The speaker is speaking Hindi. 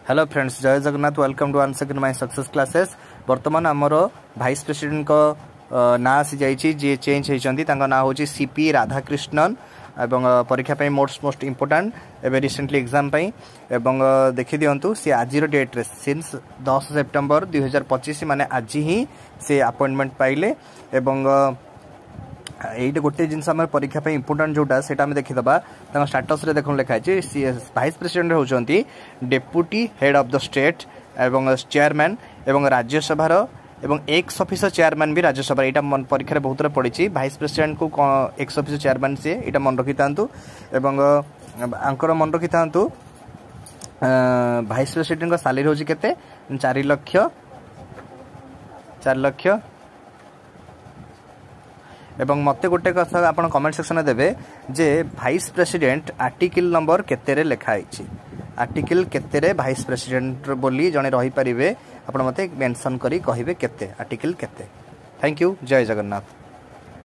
हेलो फ्रेंड्स, जय Jagannath. Welcome to one second my success classes. वर्तमान आमर भाइस प्रेसिडेंट को ना आसी जाइए जी चेंज होती ना हूँ सीपी राधाकृष्णन एवं परीक्षा पे मोस्ट इम्पोर्टाट एवं रिसेंटली एग्जाम एवं देखी दिंतु सी आज डेट रे सिंस 10 सेप्टेम्बर 2025 माने आज ही से अपॉइंटमेंट पाइले एवं ये गोटे जिन परीक्षा पे इम्पोर्टाट जोटा से देखीदा स्टाटस रे देखो लिखाई भाइस प्रेसिडेंट होती deputy head of the state एवं चेयरमैन एवं राज्यसभा एवं एक्स ऑफिसर चेयरमैन भी राज्यसभा यहाँ परीक्षा बहुत पड़ी भाइस प्रेसिडेंट को एक्स ऑफिसर चेयरमैन सी यहाँ मन रखी था एवं आंकर मन रखी था भाइस प्रेसिडेंट का सालेरी हूँ केते 4 लाख एवं मते गोटे कथा आप कमेंट सेक्शन में देवे जे भाइस प्रेसिडेंट आर्टिकल नंबर केते लिखाई आर्टिकल केते भाइस प्रेसिडेंट बोली जड़े रही पारे आप मते मेंशन करी कहिबे केते आर्टिकल केते। Thank you. जय जगन्नाथ।